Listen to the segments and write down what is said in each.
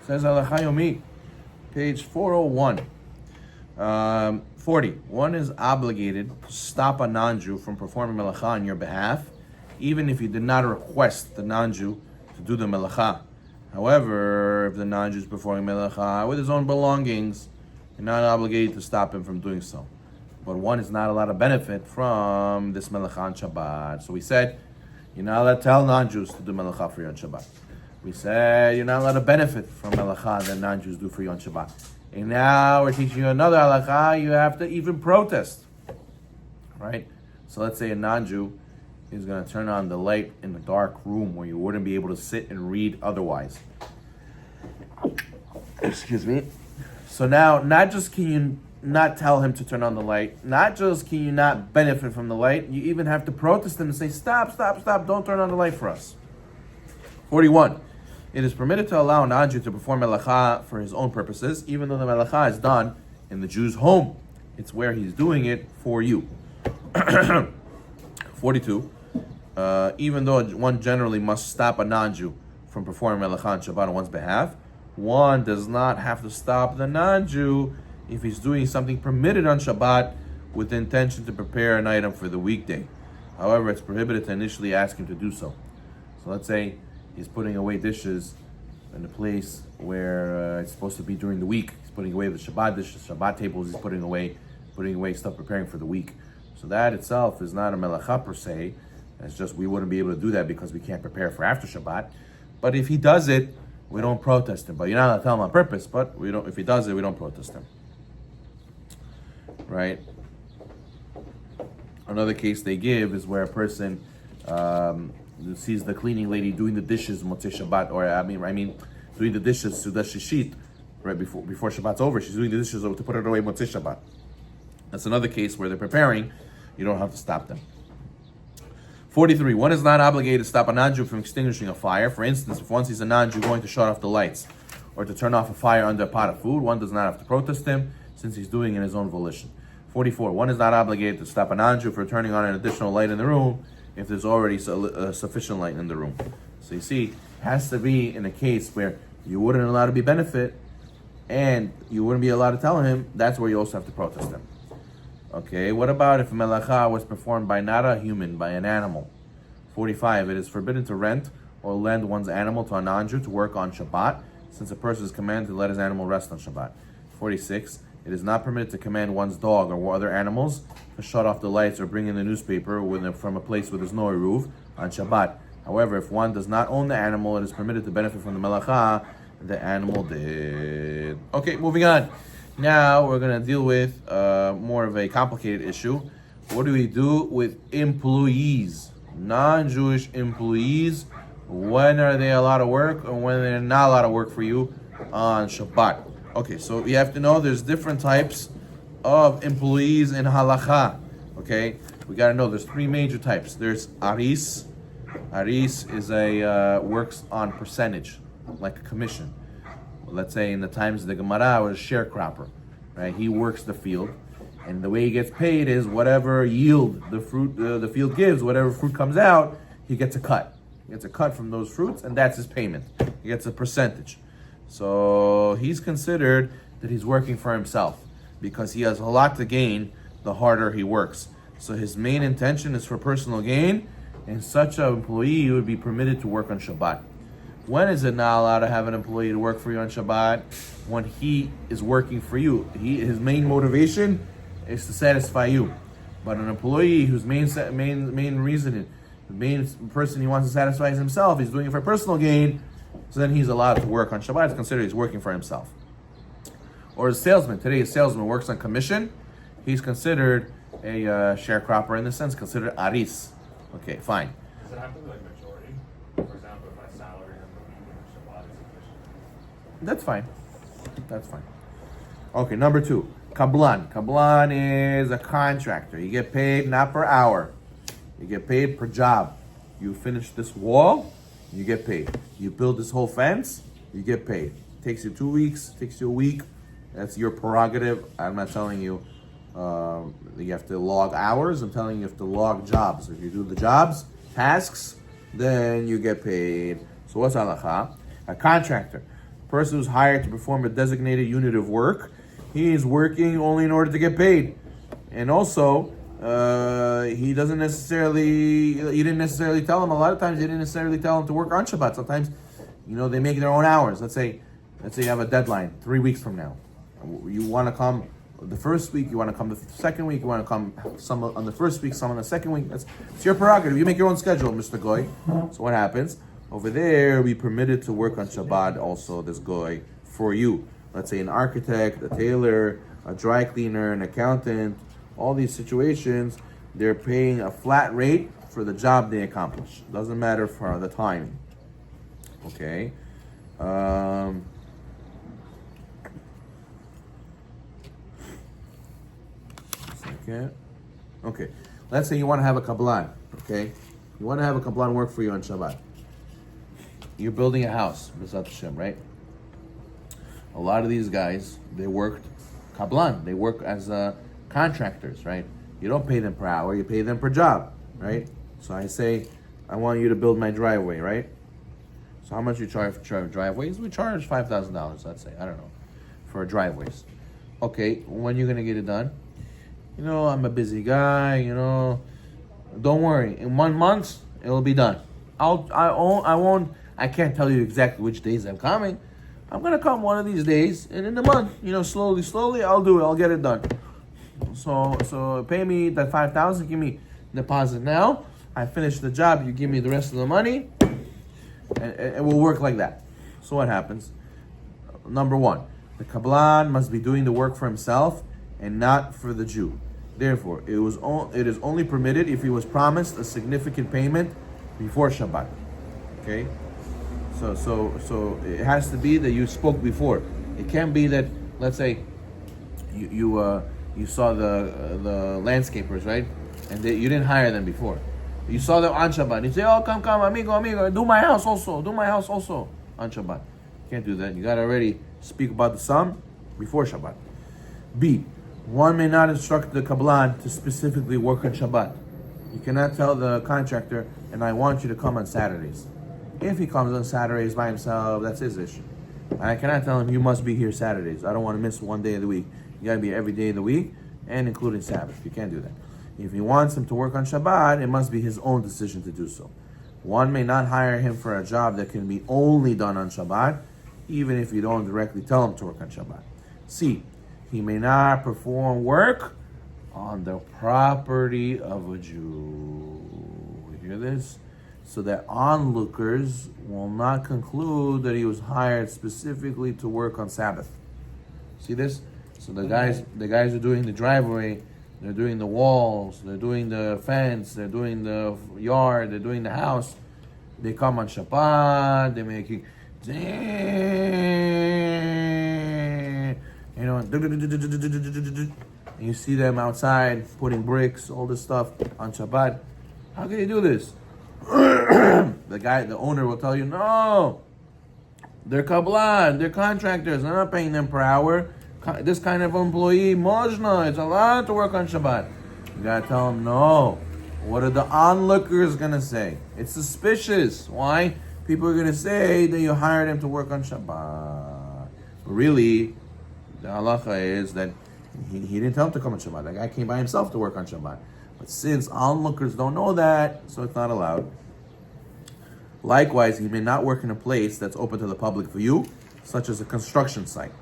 Says Halacha Yomi, page 401. 40. One is obligated to stop a non-Jew from performing Melacha on your behalf, even if you did not request the non-Jew to do the Melacha. However, if the non-Jew is performing Melacha with his own belongings, you're not obligated to stop him from doing so. But one is not allowed to benefit from this Melacha on Shabbat. So we said, you're not allowed to tell non-Jews to do Melacha for you on Shabbat. We said, you're not allowed to benefit from Melacha that non-Jews do for you on Shabbat. And now we're teaching you another Halacha, you have to even protest. Right? So let's say a non-Jew is going to turn on the light in the dark room where you wouldn't be able to sit and read otherwise. Excuse me. So now, not just can you not tell him to turn on the light, not just can you not benefit from the light, you even have to protest him and say, stop, don't turn on the light for us. 41. It is permitted to allow a non-Jew to perform Melacha for his own purposes, even though the Melacha is done in the Jew's home. It's where he's doing it for you. 42. Even though one generally must stop a non-Jew from performing Melacha on Shabbat on one's behalf, one does not have to stop the non-Jew if he's doing something permitted on Shabbat with the intention to prepare an item for the weekday. However, it's prohibited to initially ask him to do so. So let's say he's putting away dishes in a place where it's supposed to be during the week. He's putting away the Shabbat dishes, Shabbat tables, he's putting away stuff preparing for the week. So that itself is not a Melacha per se. It's just we wouldn't be able to do that because we can't prepare for after Shabbat. But if he does it, we don't protest him. But you're not allowed to tell him on purpose, but we don't. If he does it, we don't protest him. Right? Another case they give is where a person sees the cleaning lady doing the dishes Motzei Shabbat, or I mean doing the dishes Sudah Shishit right before Shabbat's over. She's doing the dishes to put it away Motzei Shabbat. That's another case where they're preparing. You don't have to stop them. 43. One is not obligated to stop a non-Jew from extinguishing a fire. For instance, if one sees a non-Jew going to shut off the lights or to turn off a fire under a pot of food, one does not have to protest him since he's doing it in his own volition. 44. One is not obligated to stop a non-Jew for turning on an additional light in the room if there's already sufficient light in the room. So you see, it has to be in a case where you wouldn't allow to be benefit and you wouldn't be allowed to tell him. That's where you also have to protest him. Okay, what about if a melacha was performed by not a human, by an animal? 45. It is forbidden to rent or lend one's animal to a non-Jew to work on Shabbat, since a person is commanded to let his animal rest on Shabbat. 46. It is not permitted to command one's dog or other animals to shut off the lights or bring in the newspaper from a place with a snowy roof on Shabbat. However, if one does not own the animal, it is permitted to benefit from the melacha the animal did. Okay, moving on. Now we're going to deal with more of a complicated issue. What do we do with employees? Non-Jewish employees. When are they allowed to work and when they're not allowed to work for you on Shabbat? Okay, so you have to know there's different types of employees in Halacha. Okay, we got to know there's three major types. There's Aris. Aris is works on percentage, like a commission. Let's say in the times of the Gemara was a sharecropper, right? He works the field, and the way he gets paid is whatever yield the field gives, whatever fruit comes out, he gets a cut. He gets a cut from those fruits, and that's his payment. He gets a percentage. So he's considered that he's working for himself because he has a lot to gain the harder he works. So his main intention is for personal gain, and such an employee would be permitted to work on Shabbat. When is it not allowed to have an employee to work for you on Shabbat? When he is working for you. His main motivation is to satisfy you. But an employee whose main reason, the main person he wants to satisfy is himself, he's doing it for personal gain, so then he's allowed to work on Shabbat. It's considered he's working for himself. Or a salesman. Today a salesman works on commission. He's considered a sharecropper in the sense, considered aris. Okay, fine. Does it have to be like majority? For example, if my salary and the Shabbat is sufficient? That's fine. That's fine. Okay, number 2. Kablan. Kablan is a contractor. You get paid not per hour. You get paid per job. You finish this wall, you get paid. You build this whole fence, you get paid. Takes you 2 weeks, takes you a week. That's your prerogative. I'm not telling you you have to log hours. I'm telling you have to log jobs. If you do the jobs, tasks, then you get paid. So what's halacha? A contractor. person who's hired to perform a designated unit of work, he is working only in order to get paid. And also, he didn't necessarily tell him, a lot of times he didn't necessarily tell him to work on Shabbat. Sometimes, they make their own hours. Let's say you have a deadline 3 weeks from now. You want to come the first week, you want to come the second week, you want to come some on the first week, some on the second week. It's your prerogative. You make your own schedule, Mr. Goy. So what happens? Over there, we permitted to work on Shabbat also, this Goy, for you. Let's say an architect, a tailor, a dry cleaner, an accountant, all these situations, they're paying a flat rate for the job they accomplish. Doesn't matter for the time. Okay? Okay. Let's say you want to have a kabbalan. Okay? You want to have a kabbalan work for you on Shabbat. You're building a house, B'ezrat Hashem, right? A lot of these guys, they worked kabbalan. They work as contractors, right? You don't pay them per hour, you pay them per job, right? So I say, I want you to build my driveway, right? So how much you charge for driveways? We charge $5,000, let's say, I don't know, for driveways. Okay, when you gonna get it done? I'm a busy guy, don't worry. In 1 month, it'll be done. I can't tell you exactly which days I'm coming. I'm gonna come one of these days, and in the month, slowly, I'll do it. I'll get it done. So pay me that $5,000. Give me deposit now. I finish the job. You give me the rest of the money, and we'll work like that. So what happens? Number one, the kabbalan must be doing the work for himself and not for the Jew. Therefore, it is only permitted if he was promised a significant payment before Shabbat. Okay. So it has to be that you spoke before. It can't be that, let's say, you saw the landscapers, right? And you didn't hire them before. You saw them on Shabbat. You say, oh, come, amigo, do my house also on Shabbat. You can't do that. You got to already speak about the sum before Shabbat. B, one may not instruct the kabbalan to specifically work on Shabbat. You cannot tell the contractor, and I want you to come on Saturdays. If he comes on Saturdays by himself, that's his issue. I cannot tell him, you must be here Saturdays. I don't want to miss one day of the week. You got to be every day of the week, and including Sabbath. You can't do that. If he wants him to work on Shabbat, it must be his own decision to do so. One may not hire him for a job that can be only done on Shabbat, even if you don't directly tell him to work on Shabbat. C, he may not perform work on the property of a Jew. You hear this? So that onlookers will not conclude that he was hired specifically to work on Sabbath. See this? So the guys are doing the driveway, they're doing the walls, they're doing the fence, they're doing the yard, they're doing the house. They come on Shabbat, they're making, and you see them outside putting bricks, all this stuff on Shabbat. How can you do this? The owner will tell you, no, they're kabbalan, they're contractors, I'm not paying them per hour. This kind of employee, mojna, it's allowed to work on Shabbat. You gotta tell them, no. What are the onlookers gonna say? It's suspicious. Why? People are gonna say that you hired him to work on Shabbat. But really, the halacha is that he didn't tell him to come on Shabbat. That guy came by himself to work on Shabbat. But since onlookers don't know that, so it's not allowed. Likewise, he may not work in a place that's open to the public view, such as a construction site.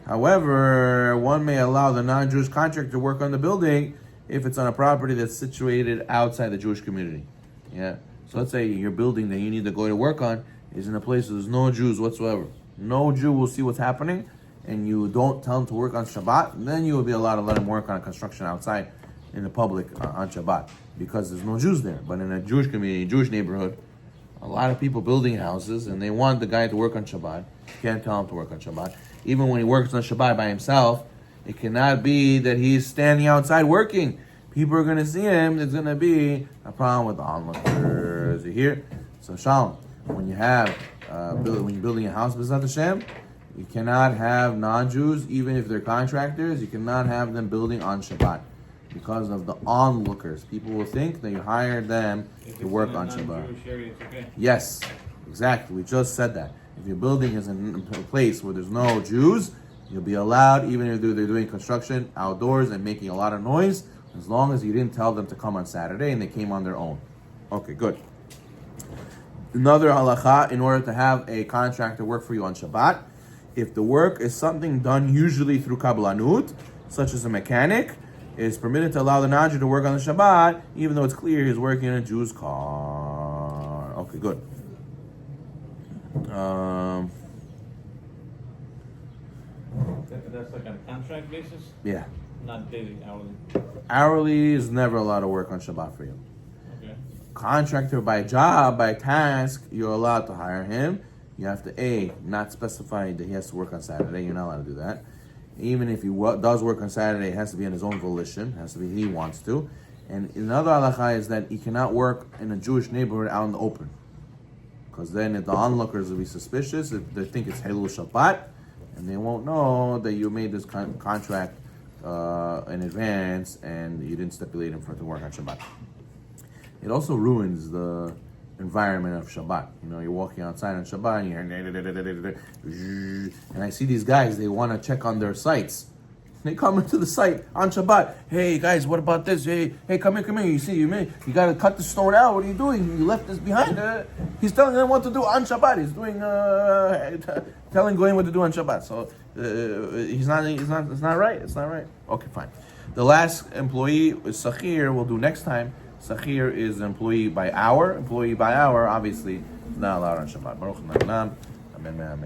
However, one may allow the non-Jewish contractor to work on the building if it's on a property that's situated outside the Jewish community. Yeah. So let's say your building that you need to go to work on is in a place where there's no Jews whatsoever. No Jew will see what's happening, and you don't tell him to work on Shabbat, then you will be allowed to let him work on construction outside in the public on Shabbat, because there's no Jews there. But in a Jewish community, Jewish neighborhood, a lot of people building houses, and they want the guy to work on Shabbat. You can't tell him to work on Shabbat. Even when he works on Shabbat by himself, it cannot be that he's standing outside working. People are going to see him. There's going to be a problem with the onlookers. You hear? So Shalom, when you're building a house, B'ezrat Hashem, you cannot have non-Jews, even if they're contractors. You cannot have them building on Shabbat because of the onlookers. People will think that you hired them to work on Shabbat. Area, it's okay. Yes, exactly. We just said that. If your building is in a place where there's no Jews, you'll be allowed, even if they're doing construction outdoors and making a lot of noise, as long as you didn't tell them to come on Saturday and they came on their own. Okay, good. Another halacha, in order to have a contractor work for you on Shabbat, if the work is something done usually through kabbalanut, such as a mechanic, it's permitted to allow the Najir to work on the Shabbat, even though it's clear he's working in a Jew's car. Okay, good. That's like on a contract basis, Yeah. not daily, hourly. Hourly is never allowed to work on Shabbat for you. Okay. Contractor by job, by task, you're allowed to hire him. You have to, not specify that he has to work on Saturday. You're not allowed to do that. Even if he does work on Saturday, it has to be on his own volition. It has to be he wants to. And another halacha is that he cannot work in a Jewish neighborhood out in the open. Because then if the onlookers will be suspicious, if they think it's Hilul Shabbat, and they won't know that you made this contract in advance and you didn't stipulate him for to work on Shabbat. It also ruins the environment of Shabbat. You know, you're walking outside on Shabbat and you're and I see these guys, they want to check on their sites. They come into the site on Shabbat. Hey guys, what about this? Hey, come here. You see, you got to cut the stone out. What are you doing? You left this behind. He's telling them what to do on Shabbat. He's doing telling Goyim what to do on Shabbat. So it's not right. It's not right. Okay, fine. The last employee is Sachir. We'll do next time. Sachir is employee by hour. Employee by hour, obviously, not allowed on Shabbat. Baruch Amen. Amen.